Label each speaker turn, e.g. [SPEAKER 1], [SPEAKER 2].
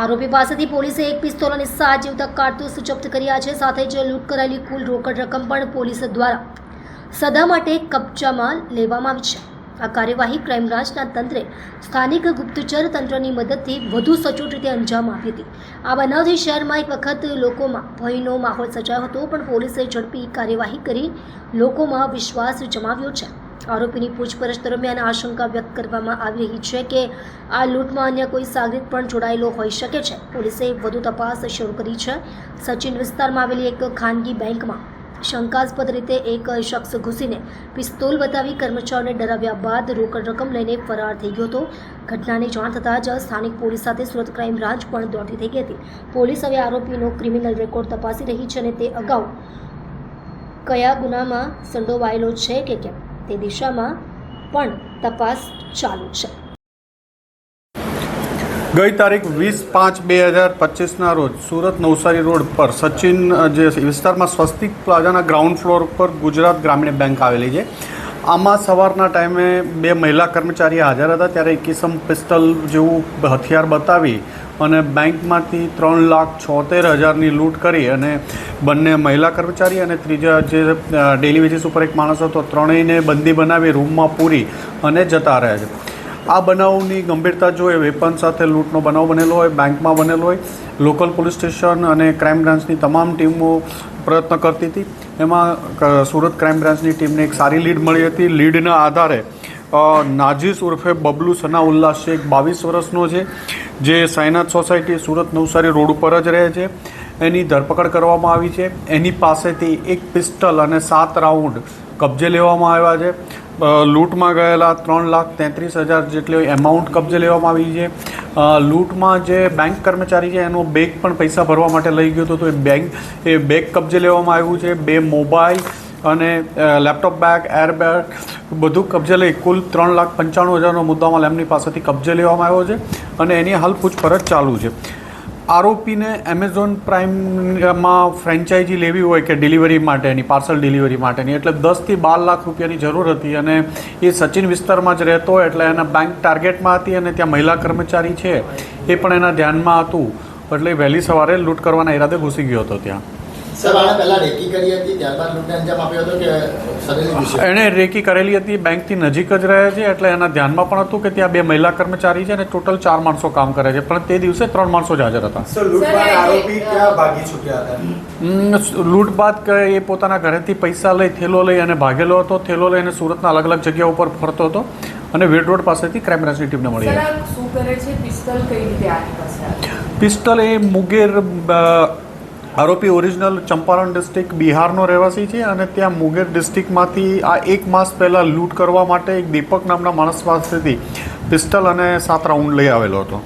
[SPEAKER 1] આરોપી પાસેથી પોલીસે એક પિસ્તોલ અને 7 જીવતા કારતૂસ જપ્ત કર્યા છે। સાથે જ લૂંટ કરાયેલી કુલ રોકડ રકમ પણ પોલીસ દ્વારા સદા માટે કબજામાં લેવામાં આવી છે। આ કાર્યવાહી ક્રાઇમ બ્રાન્ચના તંત્રે સ્થાનિક ગુપ્તચર તંત્રની મદદથી વધુ સચોટ રીતે અંજામ આપી હતી। આ બનાવથી શહેરમાં એક વખત લોકોમાં ભયનો માહોલ સર્જાયો હતો, પણ પોલીસે ઝડપી કાર્યવાહી કરી લોકોમાં વિશ્વાસ જમાવ્યો છે। આરોપીની પૂછપરછ દરમિયાન આશંકા વ્યક્ત કરવામાં આવી રહી છે કે આ લૂંટમાં અન્ય કોઈ સાગરીત પણ જોડાયેલો હોઈ શકે છે। પોલીસે વધુ તપાસ શરૂ કરી છે। સચિન વિસ્તારમાં આવેલી એક ખાનગી બેંકમાં શંકાસ્પદ રીતે એક શખ્સ ઘૂસીને પિસ્તોલ બતાવી કર્મચારીને ડરાવ્યા બાદ રોકડ રકમ લઈને ફરાર થઈ ગયો હતો। ઘટનાની જાણ થતાં જ સ્થાનિક પોલીસ સાથે સુરત ક્રાઇમ બ્રાન્ચ પણ દોડતી થઈ ગઈ હતી। પોલીસ હવે આરોપીનો ક્રિમિનલ રેકોર્ડ તપાસી રહી છે અને તે અગાઉ કયા ગુનામાં સંડોવાયેલો છે કે કેમ તે દિશામાં પણ તપાસ ચાલુ છે।
[SPEAKER 2] ગઈ તારીખ 20/5/2025ના રોજ સુરત નવસારી રોડ પર સચિન જે વિસ્તારમાં સ્વસ્તિક પ્લાઝાના ગ્રાઉન્ડ ફ્લોર પર ગુજરાત ગ્રામીણ બેંક આવેલી છે। આમાં સવારના ટાઈમે બે મહિલા કર્મચારી હાજર હતા, ત્યારે એક કિસમ પિસ્તલ જેવું હથિયાર બતાવી અને બેંકમાંથી 3,76,000ની લૂંટ કરી અને બંને મહિલા કર્મચારી અને ત્રીજા જે ડેલી વેજીસ ઉપર એક માણસ હતો, ત્રણેયને બંદી બનાવી રૂમમાં પૂરી અને જતા રહ્યા છે। આ બનાવની ગંભીરતા જોઈ વેપન સાથે લૂંટનો બનાવ બનેલો હોય, બેંકમાં બનેલો હોય, લોકલ પોલીસ સ્ટેશન અને ક્રાઇમ બ્રાન્ચની તમામ ટીમો પ્રયત્ન કરતી હતી। એમાં સુરત ક્રાઇમ બ્રાન્ચની ટીમને એક સારી લીડ મળી હતી। લીડના આધારે નાજીસ ઉર્ફે બબલુ સનાઉલ્લા શેખ 22 વર્ષનો છે, જે સાઈનાથ સોસાયટી સુરત નવસારી રોડ ઉપર જ રહે છે। એની ધરપકડ કરવામાં આવી છે। એની પાસેથી એક પિસ્ટલ અને 7 રાઉન્ડ કબજે લેવામાં આવ્યા છે। લૂંટમાં ગયેલા 3,33,000 જેટલી એમાઉન્ટ કબજે લેવામાં આવી છે। લૂંટમાં જે બેંક કર્મચારી છે એનો બેગ પણ પૈસા ભરવા માટે લઈ ગયો હતો, તો એ બેગ કબજે લેવામાં આવ્યું છે। 2 મોબાઈલ અને લેપટોપ બેગ, એરબેગ બધું કબજે લઈ કુલ 3,95,000નો મુદ્દામાલ એમની પાસેથી કબજે લેવામાં આવ્યો છે અને એની હાલ પૂછપરછ ચાલુ છે। આરોપીને એમેઝોન પ્રાઇમમાં ફ્રેન્ચાઇઝી લેવી હોય કે ડિલિવરી માટેની, પાર્સલ ડિલિવરી માટેની, એટલે 10 થી 12 લાખ રૂપિયાની જરૂર હતી અને એ સચિન વિસ્તારમાં જ રહેતો હોય એટલે એના બેંક ટાર્ગેટમાં હતી અને ત્યાં મહિલા કર્મચારી છે એ પણ એના ધ્યાનમાં હતું, એટલે વહેલી સવારે લૂંટ કરવાના ઈરાદે ઘૂસી ગયો હતો ત્યાં। એણે રેકી કરેલી હતી, બેંકથી નજીક જ રહે છે એટલે એના ધ્યાનમાં પણ હતું કે ત્યાં 2 મહિલા કર્મચારી છે અને ટોટલ 4 માણસો કામ કરે છે, પણ તે દિવસે 3 માણસો જ હાજર હતા। લૂંટ બાદ એ પોતાના ઘરેથી પૈસા લઈ થેલો લઈ અને ભાગેલો હતો। થેલો લઈને સુરતના અલગ અલગ જગ્યા ઉપર ફરતો હતો અને વેડ રોડ પાસેથી ક્રાઇમ બ્રાન્ચની ટીમને મળી હતી। પિસ્તલ એ મુંગેર આરોપી ઓરિજિનલ ચંપારણ ડિસ્ટ્રિક્ટ બિહારનો રહેવાસી છે અને ત્યાં મુંગેર ડિસ્ટ્રિક્ટમાંથી આ 1 માસ પહેલાં લૂંટ કરવા માટે એક દીપક નામના માણસ પાસેથી પિસ્તલ અને 7 રાઉન્ડ લઈ આવેલો હતો।